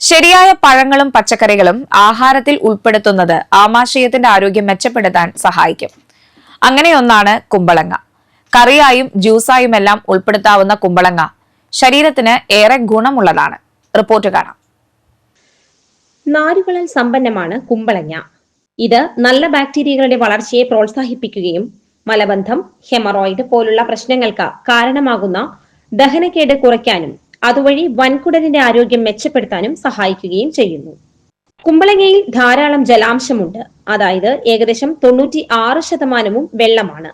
ശരിയായ പഴങ്ങളും പച്ചക്കറികളും ആഹാരത്തിൽ ഉൾപ്പെടുത്തുന്നത് ആമാശയത്തിന്റെ ആരോഗ്യം മെച്ചപ്പെടുത്താൻ സഹായിക്കും. അങ്ങനെയൊന്നാണ് കുമ്പളങ്ങ. കറിയായും ജ്യൂസായുമെല്ലാം ഉൾപ്പെടുത്താവുന്ന കുമ്പളങ്ങ ശരീരത്തിന് ഏറെ ഗുണമുള്ളതാണ്. റിപ്പോർട്ട് കാണാം. നാരുകളാൽ സമ്പന്നമാണ് കുമ്പളങ്ങ. ഇത് നല്ല ബാക്ടീരിയകളുടെ വളർച്ചയെ പ്രോത്സാഹിപ്പിക്കുകയും മലബന്ധം, ഹെമറോയിഡ് പോലുള്ള പ്രശ്നങ്ങൾക്ക് കാരണമാകുന്ന ദഹനക്കേട് കുറയ്ക്കാനും അതുവഴി വൻകുടലിന്റെ ആരോഗ്യം മെച്ചപ്പെടുത്താനും സഹായിക്കുകയും ചെയ്യുന്നു. കുമ്പളങ്ങയിൽ ധാരാളം ജലാംശമുണ്ട്. അതായത് ഏകദേശം 96% വെള്ളമാണ്.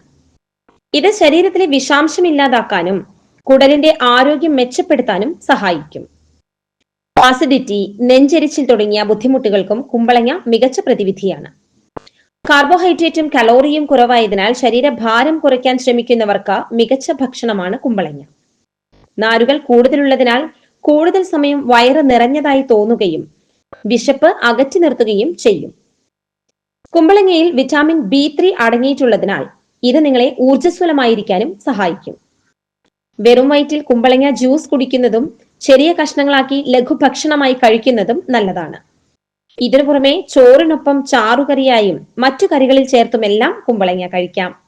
ഇത് ശരീരത്തിലെ വിഷാംശം ഇല്ലാതാക്കാനും കുടലിന്റെ ആരോഗ്യം മെച്ചപ്പെടുത്താനും സഹായിക്കും. ആസിഡിറ്റി, നെഞ്ചെരിച്ചിൽ തുടങ്ങിയ ബുദ്ധിമുട്ടുകൾക്കും കുമ്പളങ്ങ മികച്ച പ്രതിവിധിയാണ്. കാർബോഹൈഡ്രേറ്റും കലോറിയും കുറവായതിനാൽ ശരീരഭാരം കുറയ്ക്കാൻ ശ്രമിക്കുന്നവർക്ക് മികച്ച ഭക്ഷണമാണ് കുമ്പളങ്ങ. നാരുകൾ കൂടുതലുള്ളതിനാൽ കൂടുതൽ സമയം വയറ് നിറഞ്ഞതായി തോന്നുകയും വിശപ്പ് അകറ്റി നിർത്തുകയും ചെയ്യും. കുമ്പളങ്ങയിൽ വിറ്റാമിൻ B3 അടങ്ങിയിട്ടുള്ളതിനാൽ ഇത് നിങ്ങളെ ഊർജ്ജസ്വലമായിരിക്കാനും സഹായിക്കും. വെറും വയറ്റിൽ കുമ്പളങ്ങ ജ്യൂസ് കുടിക്കുന്നതും ചെറിയ കഷ്ണങ്ങളാക്കി ലഘുഭക്ഷണമായി കഴിക്കുന്നതും നല്ലതാണ്. ഇതിനു പുറമെ ചോറിനൊപ്പം ചാറുകറിയായും മറ്റു കറികളിൽ ചേർത്തുമെല്ലാം കുമ്പളങ്ങ കഴിക്കാം.